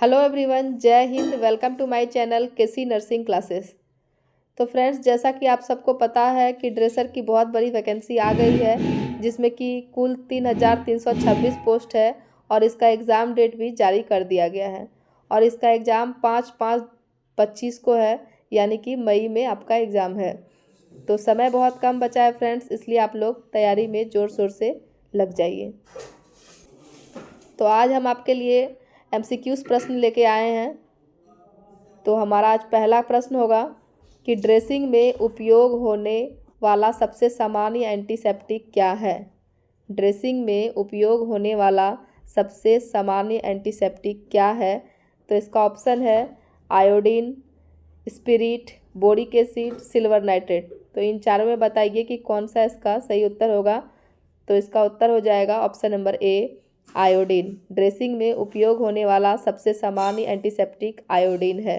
Hello everyone, जय हिंद। Welcome to my channel KC nursing classes. तो फ्रेंड्स, जैसा कि आप सबको पता है कि ड्रेसर की बहुत बड़ी वैकेंसी आ गई है, जिसमें कि कुल 3,326 पोस्ट है और इसका एग्ज़ाम डेट भी जारी कर दिया गया है। और इसका एग्ज़ाम 5/5/25 को है, यानी कि मई में आपका एग्ज़ाम है। तो समय बहुत कम बचा है फ्रेंड्स, इसलिए आप लोग तैयारी में ज़ोर शोर से लग जाइए। तो आज हम आपके लिए एमसीक्यूज़ प्रश्न लेके आए हैं। तो हमारा आज पहला प्रश्न होगा कि ड्रेसिंग में उपयोग होने वाला सबसे सामान्य एंटीसेप्टिक क्या है। ड्रेसिंग में उपयोग होने वाला सबसे सामान्य एंटीसेप्टिक क्या है। तो इसका ऑप्शन है iodine, spirit, boric acid, silver nitrate. तो इन चारों में बताइए कि कौन सा इसका सही उत्तर होगा। तो इसका उत्तर हो जाएगा ऑप्शन नंबर ए, आयोडीन। ड्रेसिंग में उपयोग होने वाला सबसे सामान्य एंटीसेप्टिक आयोडीन है।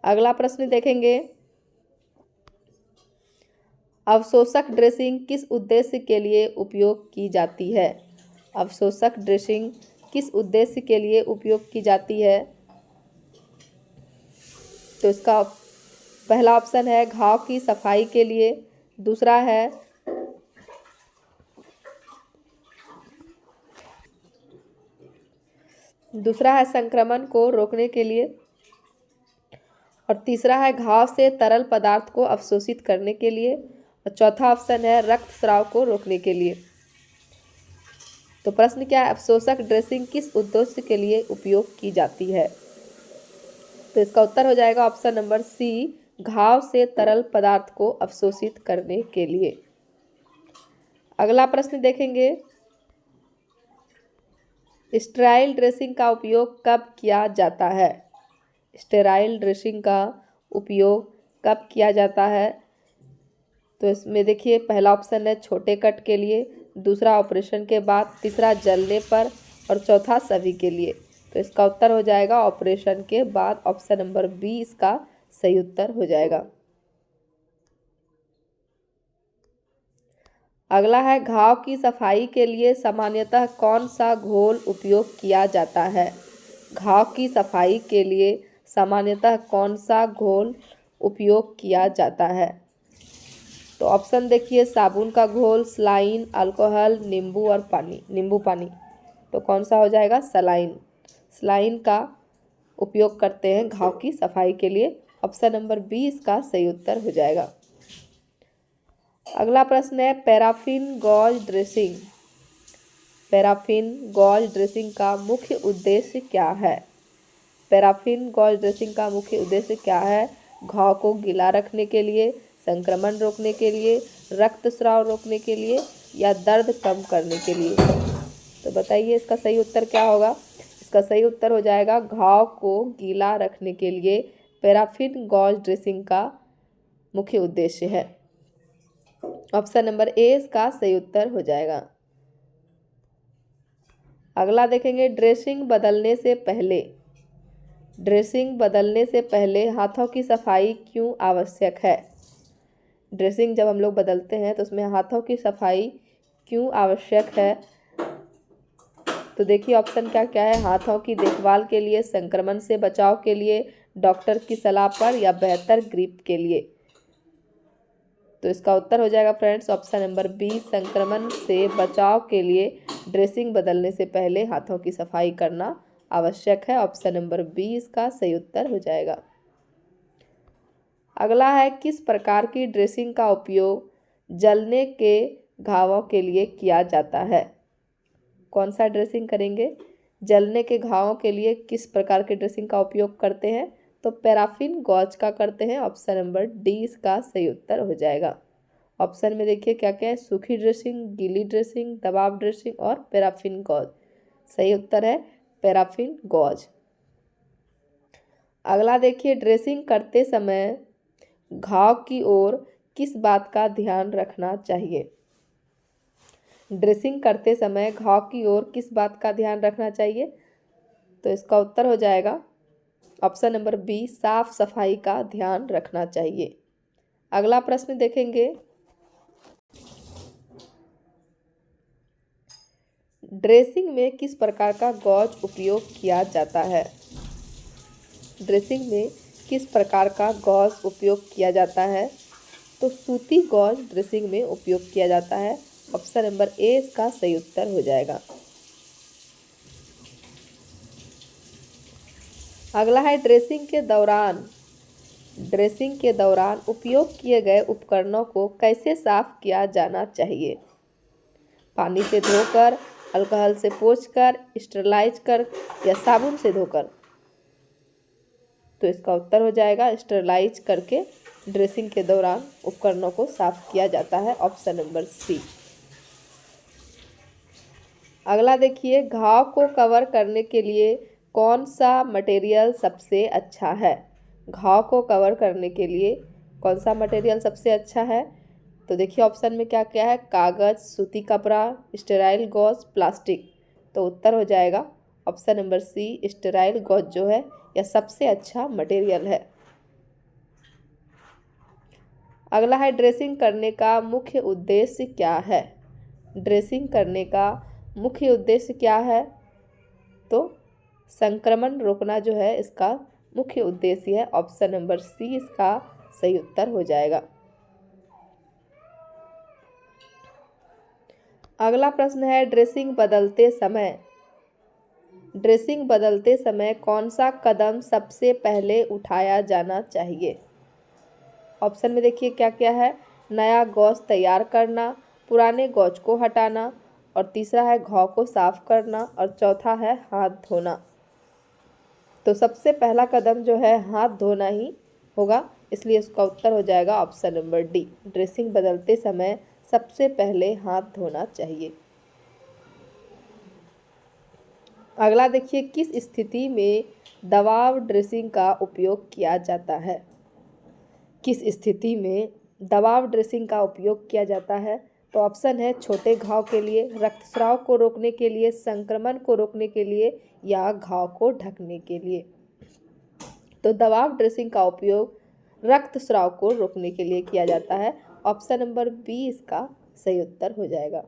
अगला प्रश्न देखेंगे, अवशोषक ड्रेसिंग किस उद्देश्य के लिए उपयोग की जाती है। अवशोषक ड्रेसिंग किस उद्देश्य के लिए उपयोग की जाती है। तो इसका पहला ऑप्शन है घाव की सफाई के लिए, दूसरा है संक्रमण को रोकने के लिए, और तीसरा है घाव से तरल पदार्थ को अवशोषित करने के लिए, और चौथा ऑप्शन है रक्तस्राव को रोकने के लिए। तो प्रश्न क्या है, अवशोषक ड्रेसिंग किस उद्देश्य के लिए उपयोग की जाती है। तो इसका उत्तर हो जाएगा ऑप्शन नंबर सी, घाव से तरल पदार्थ को अवशोषित करने के लिए। अगला प्रश्न देखेंगे, स्टेराइल ड्रेसिंग का उपयोग कब किया जाता है। स्टेराइल ड्रेसिंग का उपयोग कब किया जाता है। तो इसमें देखिए, पहला ऑप्शन है छोटे कट के लिए, दूसरा ऑपरेशन के बाद, तीसरा जलने पर, और चौथा सभी के लिए। तो इसका उत्तर हो जाएगा ऑपरेशन के बाद, ऑप्शन नंबर बी इसका सही उत्तर हो जाएगा। अगला है घाव की सफाई के लिए सामान्यतः कौन सा घोल उपयोग किया जाता है। घाव की सफाई के लिए सामान्यतः कौन सा घोल उपयोग किया जाता है। तो ऑप्शन देखिए, साबुन का घोल, सलाइन, अल्कोहल, नींबू और पानी, नींबू पानी। तो कौन सा हो जाएगा, सलाइन। सलाइन का उपयोग करते हैं घाव की सफाई के लिए, ऑप्शन नंबर बी इसका सही उत्तर हो जाएगा। अगला प्रश्न है paraffin gauze dressing. Paraffin gauze dressing का मुख्य उद्देश्य क्या है। पैराफिन गॉज ड्रेसिंग का मुख्य उद्देश्य क्या है। घाव को गीला रखने के लिए, संक्रमण रोकने के लिए, रक्तस्राव रोकने के लिए, या दर्द कम करने के लिए। तो बताइए इसका सही उत्तर क्या होगा। इसका सही उत्तर हो जाएगा घाव को गीला रखने के लिए पैराफिन गॉज ड्रेसिंग का मुख्य उद्देश्य है, ऑप्शन नंबर ए इसका सही उत्तर हो जाएगा। अगला देखेंगे, ड्रेसिंग बदलने से पहले। ड्रेसिंग बदलने से पहले हाथों की सफाई क्यों आवश्यक है। ड्रेसिंग जब हम लोग बदलते हैं तो उसमें हाथों की सफाई क्यों आवश्यक है। तो देखिए ऑप्शन क्या क्या है, हाथों की देखभाल के लिए, संक्रमण से बचाव के लिए, डॉक्टर की सलाह पर, या बेहतर ग्रिप के लिए। तो इसका उत्तर हो जाएगा फ्रेंड्स ऑप्शन नंबर बी, संक्रमण से बचाव के लिए ड्रेसिंग बदलने से पहले हाथों की सफाई करना आवश्यक है, ऑप्शन नंबर बी इसका सही उत्तर हो जाएगा। अगला है, किस प्रकार की ड्रेसिंग का उपयोग जलने के घावों के लिए किया जाता है। कौन सा ड्रेसिंग करेंगे, जलने के घावों के लिए किस प्रकार की ड्रेसिंग का उपयोग करते हैं। तो पैराफिन गॉज का करते हैं, ऑप्शन नंबर डी इसका सही उत्तर हो जाएगा। ऑप्शन में देखिए क्या क्या है, सूखी ड्रेसिंग, गीली ड्रेसिंग, दबाव ड्रेसिंग और पैराफिन गॉज। सही उत्तर है पैराफिन गॉज। अगला देखिए, ड्रेसिंग करते समय घाव की ओर किस बात का ध्यान रखना चाहिए। ड्रेसिंग करते समय घाव की ओर किस बात का ध्यान रखना चाहिए। तो इसका उत्तर हो जाएगा ऑप्शन नंबर बी, साफ सफाई का ध्यान रखना चाहिए। अगला प्रश्न देखेंगे, ड्रेसिंग में किस प्रकार का गॉज उपयोग किया जाता है? ड्रेसिंग में किस प्रकार का गॉज उपयोग किया जाता है? तो सूती गॉज ड्रेसिंग में उपयोग किया जाता है। ऑप्शन नंबर ए इसका सही उत्तर हो जाएगा। अगला है ड्रेसिंग के दौरान उपयोग किए गए उपकरणों को कैसे साफ किया जाना चाहिए? पानी से धोकर, अल्कोहल से पोंछकर, स्टरलाइज कर या साबुन से धोकर? तो इसका उत्तर हो जाएगा स्टरलाइज करके ड्रेसिंग के दौरान उपकरणों को साफ किया जाता है। Option number C. अगला देखिए, घाव को कवर करने के लिए कौन सा मटेरियल सबसे अच्छा है? घाव को कवर करने के लिए कौन सा मटेरियल सबसे अच्छा है? तो देखिए ऑप्शन में क्या क्या है, कागज, सूती कपड़ा, स्टेराइल गॉज, प्लास्टिक। तो उत्तर हो जाएगा option number C, sterile gauze जो है यह सबसे अच्छा मटेरियल है। अगला है ड्रेसिंग करने का मुख्य उद्देश्य क्या है? ड्रेसिंग करने का मुख्य उद्देश्य क्या है? तो संक्रमण रोकना जो है इसका मुख्य उद्देश्य है। ऑप्शन नंबर सी इसका सही उत्तर हो जाएगा। अगला प्रश्न है, ड्रेसिंग बदलते समय कौन सा कदम सबसे पहले उठाया जाना चाहिए? ऑप्शन में देखिए क्या क्या है, नया गॉज तैयार करना, पुराने गॉज को हटाना, और तीसरा है घाव को साफ करना, और चौथा है हाथ धोना। तो सबसे पहला कदम जो है हाथ धोना ही होगा, इसलिए इसका उत्तर हो जाएगा ऑप्शन नंबर डी, ड्रेसिंग बदलते समय सबसे पहले हाथ धोना चाहिए। अगला देखिए, किस स्थिति में दबाव ड्रेसिंग का उपयोग किया जाता है? किस स्थिति में दबाव ड्रेसिंग का उपयोग किया जाता है? तो ऑप्शन है छोटे घाव के लिए, रक्तस्राव को रोकने के लिए, संक्रमण को रोकने के लिए, या घाव को ढकने के लिए। तो दबाव ड्रेसिंग का उपयोग रक्तस्राव को रोकने के लिए किया जाता है। ऑप्शन नंबर बी इसका सही उत्तर हो जाएगा।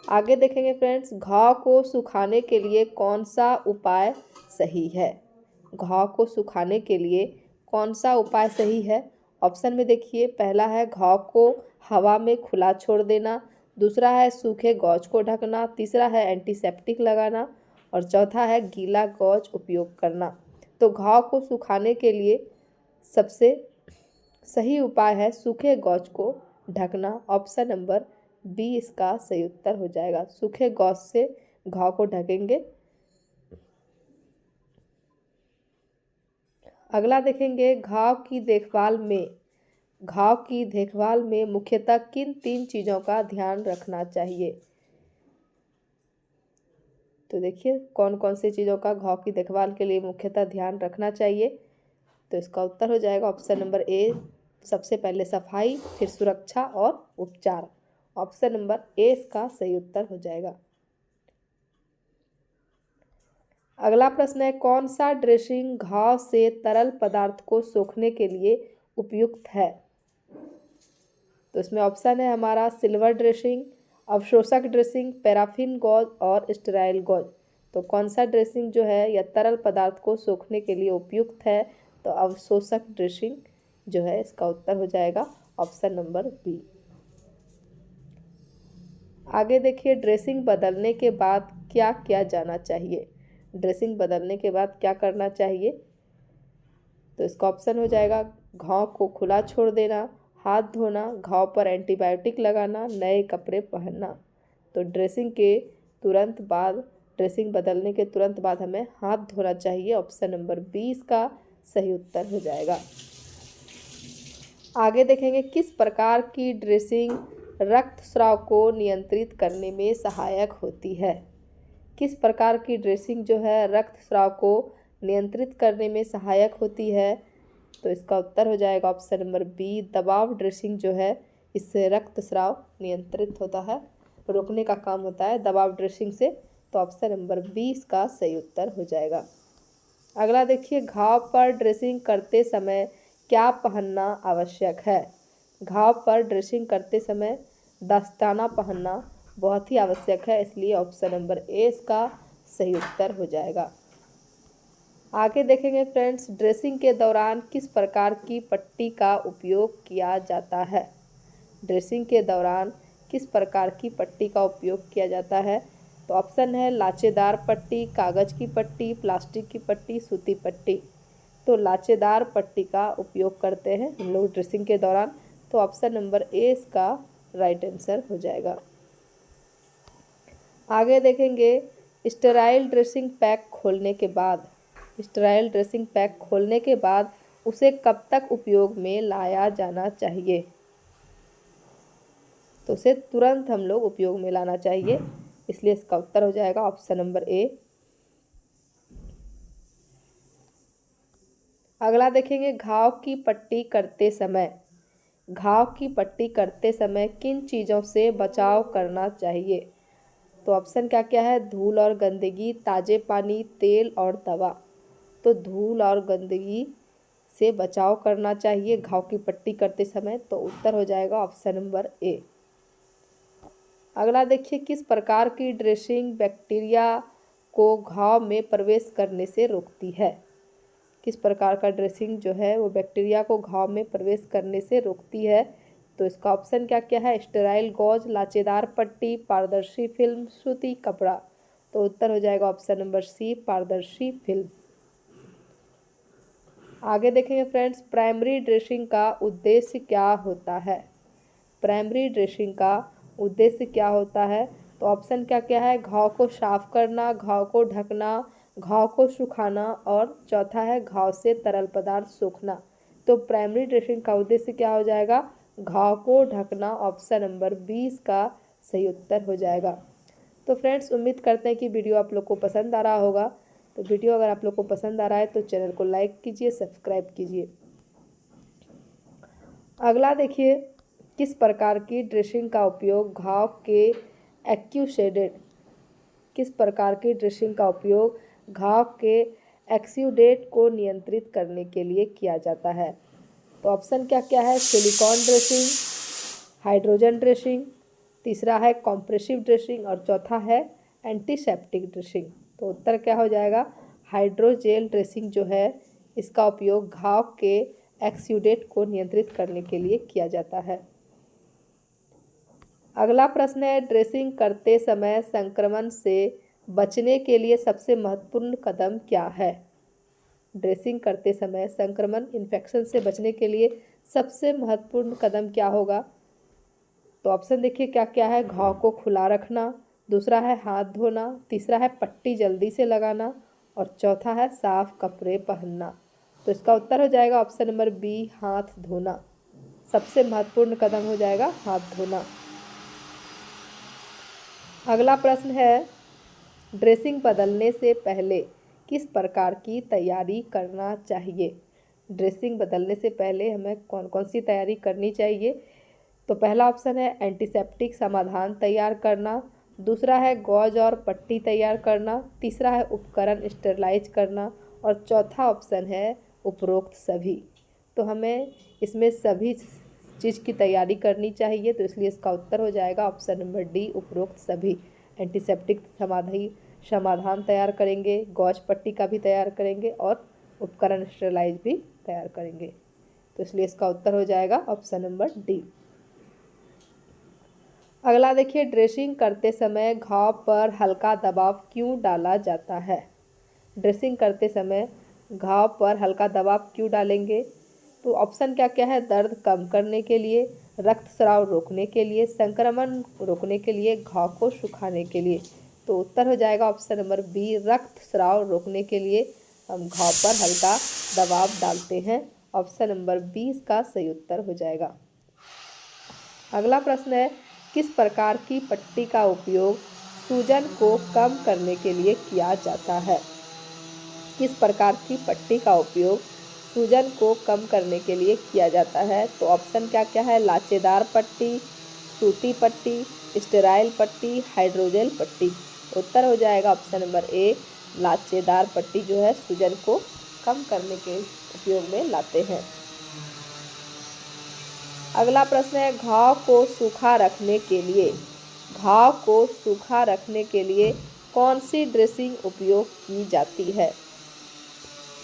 आगे देखेंगे फ्रेंड्स, घाव को सुखाने के लिए कौन सा उपाय सही है? घाव को सुखाने के लिए कौन सा उपाय सही है? ऑप्शन में देखिए, पहला है घाव को हवा में खुला छोड़ देना, दूसरा है सूखे गॉज को ढकना, तीसरा है एंटीसेप्टिक लगाना, और चौथा है गीला गॉज उपयोग करना। तो घाव को सुखाने के लिए सबसे सही उपाय है सूखे गॉज को ढकना। ऑप्शन नंबर बी इसका सही उत्तर हो जाएगा। सूखे गॉज से घाव को ढकेंगे। अगला देखेंगे, घाव की देखभाल में मुख्यतः किन 3 चीज़ों का ध्यान रखना चाहिए? तो देखिए कौन कौन सी चीज़ों का घाव की देखभाल के लिए मुख्यतः ध्यान रखना चाहिए? तो इसका उत्तर हो जाएगा ऑप्शन नंबर ए, सबसे पहले सफाई, फिर सुरक्षा और उपचार। ऑप्शन नंबर ए इसका सही उत्तर हो जाएगा। अगला प्रश्न है, कौन सा ड्रेसिंग घाव से तरल पदार्थ को सोखने के लिए उपयुक्त है? तो इसमें ऑप्शन है हमारा सिल्वर ड्रेसिंग, अवशोषक ड्रेसिंग, पैराफिन गॉज और स्टेराइल गॉज। तो कौन सा ड्रेसिंग जो है यह तरल पदार्थ को सोखने के लिए उपयुक्त है? तो अवशोषक ड्रेसिंग जो है इसका उत्तर हो जाएगा ऑप्शन नंबर बी। आगे देखिए, ड्रेसिंग बदलने के बाद क्या किया जाना चाहिए? ड्रेसिंग बदलने के बाद क्या करना चाहिए? तो इसका ऑप्शन हो जाएगा घाव को खुला छोड़ देना, हाथ धोना, घाव पर एंटीबायोटिक लगाना, नए कपड़े पहनना। तो ड्रेसिंग बदलने के तुरंत बाद हमें हाथ धोना चाहिए। ऑप्शन नंबर 20 का सही उत्तर हो जाएगा। आगे देखेंगे, किस प्रकार की ड्रेसिंग रक्तस्राव को नियंत्रित करने में सहायक होती है? किस प्रकार की ड्रेसिंग जो है रक्तस्राव को नियंत्रित करने में सहायक होती है? तो इसका उत्तर हो जाएगा ऑप्शन नंबर बी, दबाव ड्रेसिंग जो है इससे रक्तस्राव नियंत्रित होता है, रोकने का काम होता है दबाव ड्रेसिंग से। तो ऑप्शन नंबर 20 का सही उत्तर हो जाएगा। अगला देखिए, घाव पर ड्रेसिंग करते समय क्या पहनना आवश्यक है? घाव पर ड्रेसिंग करते समय दस्ताना पहनना बहुत ही आवश्यक है, इसलिए ऑप्शन नंबर ए इसका सही उत्तर हो जाएगा। आगे देखेंगे फ्रेंड्स, ड्रेसिंग के दौरान किस प्रकार की पट्टी का उपयोग किया जाता है। ड्रेसिंग के दौरान किस प्रकार की पट्टी का उपयोग किया जाता है। तो ऑप्शन है लाचेदार पट्टी, कागज़ की पट्टी, प्लास्टिक की पट्टी, सूती पट्टी। तो लाचेदार पट्टी का उपयोग करते हैं हम लोग ड्रेसिंग के दौरान। तो ऑप्शन नंबर ए इसका राइट आंसर हो जाएगा। आगे देखेंगे, स्टेराइल ड्रेसिंग पैक खोलने के बाद, स्टेराइल ड्रेसिंग पैक खोलने के बाद उसे कब तक उपयोग में लाया जाना चाहिए। तो उसे तुरंत हम लोग उपयोग में लाना चाहिए, इसलिए इसका उत्तर हो जाएगा ऑप्शन नंबर ए। अगला देखेंगे, घाव की पट्टी करते समय, घाव की पट्टी करते समय किन चीज़ों से बचाव करना चाहिए। तो ऑप्शन क्या क्या है, धूल और गंदगी, ताज़े पानी, तेल और दवा। तो धूल और गंदगी से बचाव करना चाहिए घाव की पट्टी करते समय। तो उत्तर हो जाएगा ऑप्शन नंबर ए। अगला देखिए, किस प्रकार की ड्रेसिंग बैक्टीरिया को घाव में प्रवेश करने से रोकती है। किस प्रकार का ड्रेसिंग जो है वो बैक्टीरिया को घाव में प्रवेश करने से रोकती है। तो इसका ऑप्शन क्या क्या है, स्टेराइल गॉज, लाचेदार पट्टी, पारदर्शी फिल्म, सूती कपड़ा। तो उत्तर हो जाएगा ऑप्शन नंबर सी, पारदर्शी फिल्म। आगे देखेंगे फ्रेंड्स, प्राइमरी ड्रेसिंग का उद्देश्य क्या होता है। प्राइमरी ड्रेसिंग का उद्देश्य क्या होता है। तो ऑप्शन क्या क्या है, घाव को साफ करना, घाव को ढकना, घाव को सुखाना और चौथा है घाव से तरल पदार्थ सूखना। तो प्राइमरी ड्रेसिंग का उद्देश्य क्या हो जाएगा, घाव को ढकना। ऑप्शन नंबर 20 का सही उत्तर हो जाएगा। तो फ्रेंड्स, उम्मीद करते हैं कि वीडियो आप लोग को पसंद आ रहा होगा। तो वीडियो अगर आप लोग को पसंद आ रहा है तो चैनल को लाइक कीजिए, सब्सक्राइब कीजिए। अगला देखिए, किस प्रकार की ड्रेसिंग का उपयोग घाव के एक्यूसेडेड, किस प्रकार की ड्रेसिंग का उपयोग घाव के एक्यूडेट को नियंत्रित करने के लिए किया जाता है। तो ऑप्शन क्या क्या है, सिलिकॉन ड्रेसिंग, हाइड्रोजन ड्रेसिंग, तीसरा है कॉम्प्रेसिव ड्रेसिंग और चौथा है एंटीसेप्टिक ड्रेसिंग। तो उत्तर क्या हो जाएगा, हाइड्रोजेल ड्रेसिंग जो है इसका उपयोग घाव के एक्यूडेट को नियंत्रित करने के लिए किया जाता है। अगला प्रश्न है, ड्रेसिंग करते समय संक्रमण से बचने के लिए सबसे महत्वपूर्ण कदम क्या है। ड्रेसिंग करते समय संक्रमण इन्फेक्शन से बचने के लिए सबसे महत्वपूर्ण कदम क्या होगा। तो ऑप्शन देखिए क्या क्या है, घाव को खुला रखना, दूसरा है हाथ धोना, तीसरा है पट्टी जल्दी से लगाना और चौथा है साफ कपड़े पहनना। तो इसका उत्तर हो जाएगा ऑप्शन नंबर बी, हाथ धोना। सबसे महत्वपूर्ण कदम हो जाएगा हाथ धोना। अगला प्रश्न है, ड्रेसिंग बदलने से पहले किस प्रकार की तैयारी करना चाहिए। ड्रेसिंग बदलने से पहले हमें कौन कौन सी तैयारी करनी चाहिए। तो पहला ऑप्शन है एंटीसेप्टिक समाधान तैयार करना, दूसरा है गॉज और पट्टी तैयार करना, तीसरा है उपकरण स्टेरलाइज करना और चौथा ऑप्शन है उपरोक्त सभी। तो हमें इसमें सभी चीज़ की तैयारी करनी चाहिए, तो इसलिए इसका उत्तर हो जाएगा ऑप्शन नंबर डी, उपरोक्त सभी। एंटीसेप्टिक समाधान तैयार करेंगे, गॉज पट्टी का भी तैयार करेंगे और उपकरण स्टेरलाइज भी तैयार करेंगे। तो इसलिए इसका उत्तर हो जाएगा ऑप्शन नंबर डी। अगला देखिए, ड्रेसिंग करते समय घाव पर हल्का दबाव क्यों डाला जाता है। ड्रेसिंग करते समय घाव पर हल्का दबाव क्यों डालेंगे। तो ऑप्शन क्या क्या है, दर्द कम करने के लिए, रक्तस्राव रोकने के लिए, संक्रमण रोकने के लिए, घाव को सुखाने के लिए। तो उत्तर हो जाएगा ऑप्शन नंबर बी, रक्तस्राव रोकने के लिए हम घाव पर हल्का दबाव डालते हैं। ऑप्शन नंबर 20 का सही उत्तर हो जाएगा। अगला प्रश्न है, किस प्रकार की पट्टी का उपयोग सूजन को कम करने के लिए किया जाता है। किस प्रकार की पट्टी का उपयोग सूजन को कम करने के लिए किया जाता है। तो ऑप्शन क्या क्या है, लाचेदार पट्टी, सूती पट्टी, स्टेराइल पट्टी, हाइड्रोजेल पट्टी। उत्तर हो जाएगा ऑप्शन नंबर ए, लाचेदार पट्टी जो है सूजन को कम करने के उपयोग में लाते हैं। अगला प्रश्न है, घाव को सूखा रखने के लिए घाव को सूखा रखने के लिए कौन सी ड्रेसिंग उपयोग की जाती है?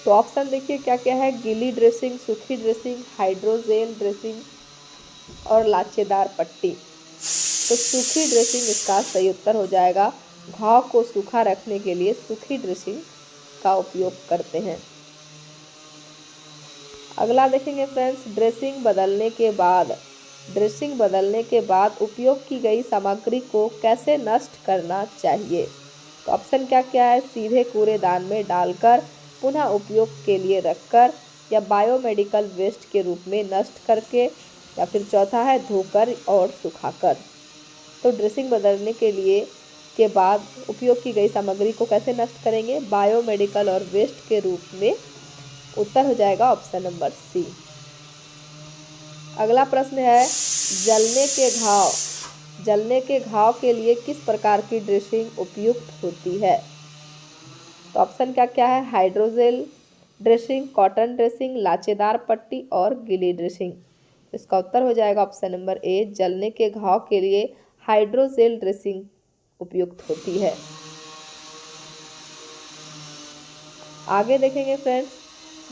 तो ऑप्शन देखिए क्या क्या है, गीली ड्रेसिंग, सूखी ड्रेसिंग, हाइड्रोजेल ड्रेसिंग और लाचेदार पट्टी। तो सूखी ड्रेसिंग इसका सही उत्तर हो जाएगा। घाव को सूखा रखने के लिए सूखी ड्रेसिंग का उपयोग करते हैं। अगला देखेंगे फ्रेंड्स, ड्रेसिंग बदलने के बाद उपयोग की गई सामग्री को कैसे नष्ट करना चाहिए? तो ऑप्शन क्या क्या है, सीधे कूड़ेदान में डालकर, पुनः उपयोग के लिए रखकर, या बायोमेडिकल वेस्ट के रूप में नष्ट करके, या फिर चौथा है धोकर और सुखाकर। तो ड्रेसिंग बदलने के बाद उपयोग की गई सामग्री को कैसे नष्ट करेंगे? बायोमेडिकल और वेस्ट के रूप में। उत्तर हो जाएगा ऑप्शन नंबर सी। अगला प्रश्न है, जलने के घाव के लिए किस प्रकार की ड्रेसिंग उपयुक्त होती है? तो ऑप्शन क्या क्या है, हाइड्रोजेल ड्रेसिंग, कॉटन ड्रेसिंग, लाचेदार पट्टी और गीली ड्रेसिंग। इसका उत्तर हो जाएगा ऑप्शन नंबर ए, जलने के घाव के लिए हाइड्रोजेल ड्रेसिंग उपयुक्त होती है। आगे देखेंगे फ्रेंड्स,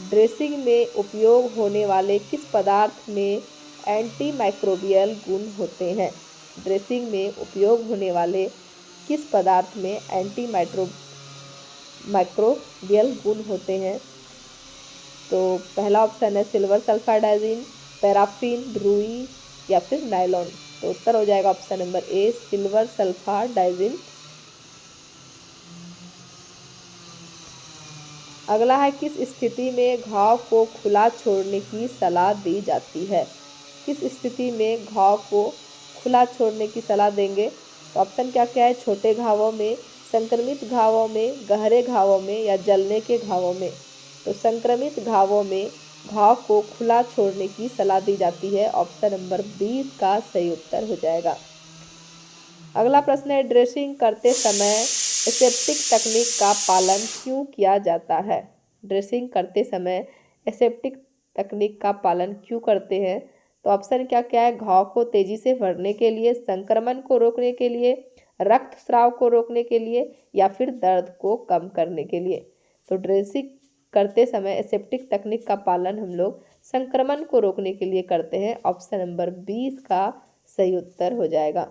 ड्रेसिंग में उपयोग होने वाले किस पदार्थ में एंटी माइक्रोबियल गुण होते हैं? ड्रेसिंग में उपयोग होने वाले किस पदार्थ में एंटी माइक्रोबियल गुण होते हैं? तो पहला ऑप्शन है सिल्वर सल्फर डाइजिन, पैराफिन, रुई या फिर नायलॉन। तो उत्तर हो जाएगा option number A, silver sulphur diazine. अगला है, किस स्थिति में घाव को खुला छोड़ने की सलाह दी जाती है? किस स्थिति में घाव को खुला छोड़ने की सलाह देंगे? तो ऑप्शन क्या क्या है, छोटे घावों में, संक्रमित घावों में, गहरे घावों में या जलने के घावों में। तो संक्रमित घावों में घाव को खुला छोड़ने की सलाह दी जाती है। ऑप्शन नंबर 20 का सही उत्तर हो जाएगा। अगला प्रश्न है, ड्रेसिंग करते समय एसेप्टिक तकनीक का पालन क्यों किया जाता है? ड्रेसिंग करते समय एसेप्टिक तकनीक का पालन क्यों करते हैं? तो ऑप्शन क्या क्या है, घाव को तेजी से भरने के लिए, संक्रमण को रोकने के लिए, रक्तस्राव को रोकने के लिए या फिर दर्द को कम करने के लिए। तो ड्रेसिंग करते समय एसेप्टिक तकनीक का पालन हम लोग संक्रमण को रोकने के लिए करते हैं। ऑप्शन नंबर 20 का सही उत्तर हो जाएगा।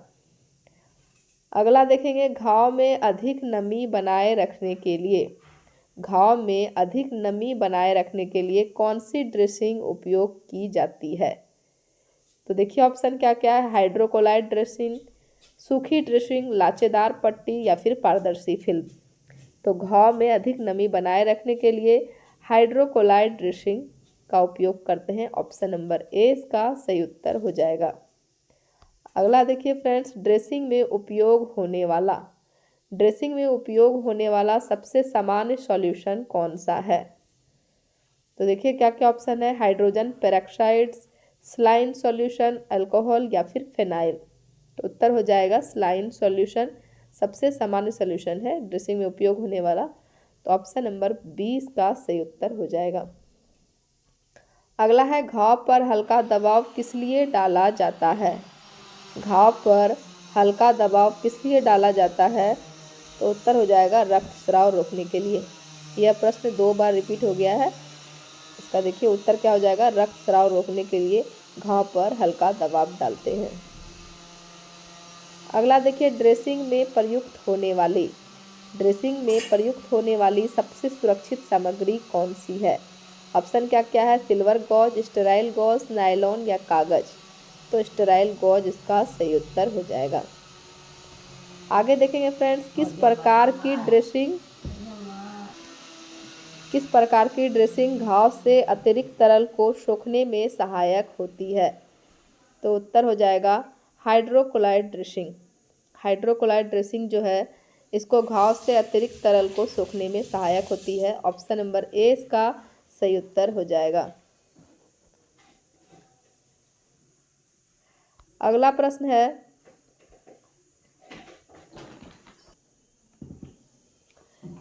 अगला देखेंगे, घाव में अधिक नमी बनाए रखने के लिए कौन सी ड्रेसिंग उपयोग की जाती है? तो देखिए ऑप्शन क्या क्या है, हाइड्रोकोलाइड ड्रेसिंग, सूखी ड्रेसिंग, लाचेदार पट्टी या फिर पारदर्शी फिल्म। तो घाव में अधिक नमी बनाए रखने के लिए हाइड्रोकोलाइड ड्रेसिंग का उपयोग करते हैं। ऑप्शन नंबर ए इसका सही उत्तर हो जाएगा। अगला देखिए फ्रेंड्स, ड्रेसिंग में उपयोग होने वाला सबसे सामान्य सॉल्यूशन कौन सा है? तो देखिए क्या क्या ऑप्शन है, hydrogen peroxide, saline solution, alcohol या फिर फिनाइल। तो उत्तर हो जाएगा सलाइन सॉल्यूशन सबसे सामान्य सॉल्यूशन है ड्रेसिंग में उपयोग होने वाला। तो ऑप्शन नंबर 20 का सही उत्तर हो जाएगा। अगला है, घाव पर हल्का दबाव किस लिए डाला जाता है? घाव पर हल्का दबाव किस लिए डाला जाता है? तो उत्तर हो जाएगा रक्तस्राव रोकने के लिए। यह प्रश्न 2 बार रिपीट हो गया है। इसका देखिए उत्तर क्या हो जाएगा, रक्तस्राव रोकने के लिए घाव पर हल्का दबाव डालते हैं। अगला देखिए, ड्रेसिंग में प्रयुक्त होने वाली सबसे सुरक्षित सामग्री कौन सी है? ऑप्शन क्या क्या है, silver gauze, sterile gauze, nylon या कागज। तो स्टेराइल गॉज इसका सही उत्तर हो जाएगा। आगे देखेंगे फ्रेंड्स, किस प्रकार की ड्रेसिंग घाव से अतिरिक्त तरल को सोखने में सहायक होती है? तो उत्तर हो जाएगा हाइड्रोकोलाइड ड्रेसिंग जो है इसको घाव से अतिरिक्त तरल को सोखने में सहायक होती है। ऑप्शन नंबर ए इसका सही उत्तर हो जाएगा। अगला प्रश्न है,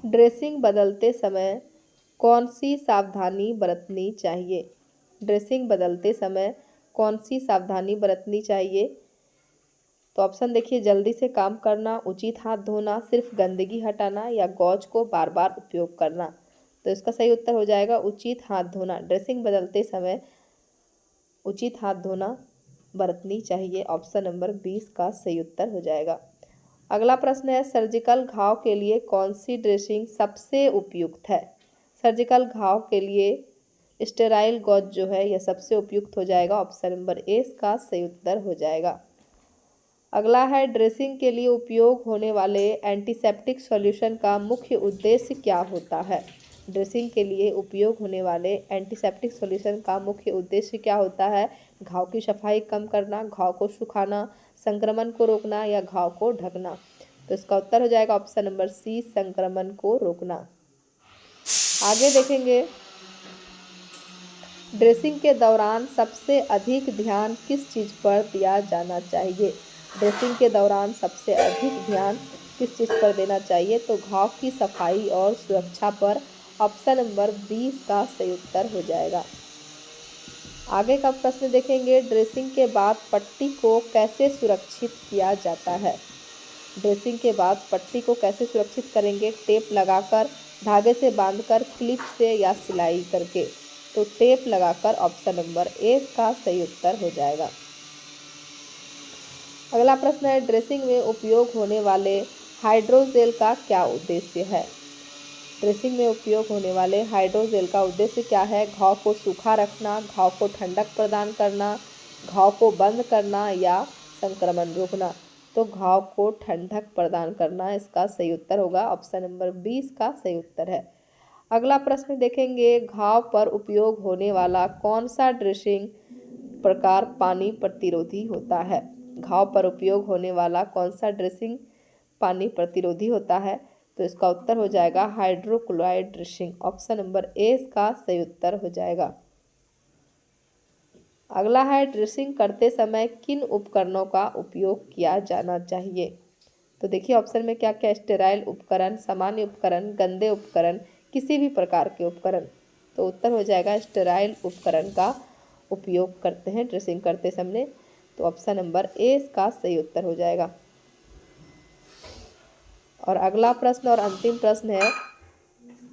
ड्रेसिंग बदलते समय कौन सी सावधानी बरतनी चाहिए? ड्रेसिंग बदलते समय कौन सी सावधानी बरतनी चाहिए? तो ऑप्शन देखिए, जल्दी से काम करना, उचित हाथ धोना, सिर्फ गंदगी हटाना या गौच को बार बार उपयोग करना। तो इसका सही उत्तर हो जाएगा उचित हाथ धोना। ड्रेसिंग बदलते समय उचित हाथ धोना बरतनी चाहिए। ऑप्शन नंबर 20 का सही उत्तर हो जाएगा। अगला प्रश्न है, सर्जिकल घाव के लिए कौन सी ड्रेसिंग सबसे उपयुक्त है? सर्जिकल घाव के लिए स्टेराइल गॉज जो है यह सबसे उपयुक्त हो जाएगा। ऑप्शन नंबर ए का सही उत्तर हो जाएगा। अगला है, ड्रेसिंग के लिए उपयोग होने वाले एंटीसेप्टिक सॉल्यूशन का मुख्य उद्देश्य क्या होता है? ड्रेसिंग के लिए उपयोग होने वाले एंटीसेप्टिक सॉल्यूशन का मुख्य उद्देश्य क्या होता है? घाव की सफाई कम करना, घाव को सुखाना, संक्रमण को रोकना या घाव को ढकना। तो इसका उत्तर हो जाएगा ऑप्शन नंबर सी, संक्रमण को रोकना। आगे देखेंगे, ड्रेसिंग के दौरान सबसे अधिक ध्यान किस चीज़ पर दिया जाना चाहिए? ड्रेसिंग के दौरान सबसे अधिक ध्यान किस चीज़ पर देना चाहिए? तो घाव की सफाई और सुरक्षा पर। ऑप्शन नंबर 20 का सही उत्तर हो जाएगा। आगे का प्रश्न देखेंगे, ड्रेसिंग के बाद पट्टी को कैसे सुरक्षित किया जाता है? ड्रेसिंग के बाद पट्टी को कैसे सुरक्षित करेंगे? टेप लगाकर, धागे से बांधकर, क्लिप से या सिलाई करके? तो टेप लगाकर। ऑप्शन नंबर ए का सही उत्तर हो जाएगा। अगला प्रश्न है, ड्रेसिंग में उपयोग होने वाले हाइड्रोजेल का क्या उद्देश्य है? ड्रेसिंग में उपयोग होने वाले हाइड्रोजेल का उद्देश्य क्या है? घाव को सूखा रखना, घाव को ठंडक प्रदान करना, घाव को बंद करना या संक्रमण रोकना? तो घाव को ठंडक प्रदान करना इसका सही उत्तर होगा। ऑप्शन नंबर 20 का सही उत्तर है। अगला प्रश्न देखेंगे, घाव पर उपयोग होने वाला कौन सा ड्रेसिंग प्रकार पानी प्रतिरोधी होता है? घाव पर उपयोग होने वाला कौन सा ड्रेसिंग पानी प्रतिरोधी होता है? तो इसका उत्तर हो जाएगा हाइड्रोक्लोराइड ड्रेसिंग। ऑप्शन नंबर ए का सही उत्तर हो जाएगा। अगला है, ड्रेसिंग करते समय किन उपकरणों का उपयोग किया जाना चाहिए? तो देखिए ऑप्शन में क्या क्या, स्टेराइल उपकरण, सामान्य उपकरण, गंदे उपकरण, किसी भी प्रकार के उपकरण। तो उत्तर हो जाएगा स्टेराइल उपकरण का उपयोग करते हैं ड्रेसिंग करते समय। तो ऑप्शन नंबर ए का सही उत्तर हो जाएगा। और अगला प्रश्न और अंतिम प्रश्न है,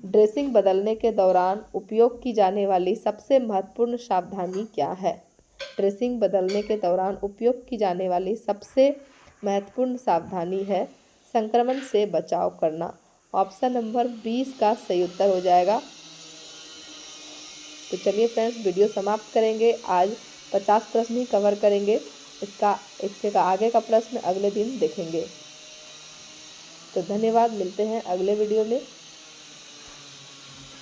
ड्रेसिंग बदलने के दौरान उपयोग की जाने वाली सबसे महत्वपूर्ण सावधानी क्या है? ड्रेसिंग बदलने के दौरान उपयोग की जाने वाली सबसे महत्वपूर्ण सावधानी है संक्रमण से बचाव करना। ऑप्शन नंबर 20 का सही उत्तर हो जाएगा। तो चलिए फ्रेंड्स, वीडियो समाप्त करेंगे। आज 50 प्रश्न ही कवर करेंगे। इसके आगे का प्रश्न अगले दिन देखेंगे। तो धन्यवाद, मिलते हैं अगले वीडियो में।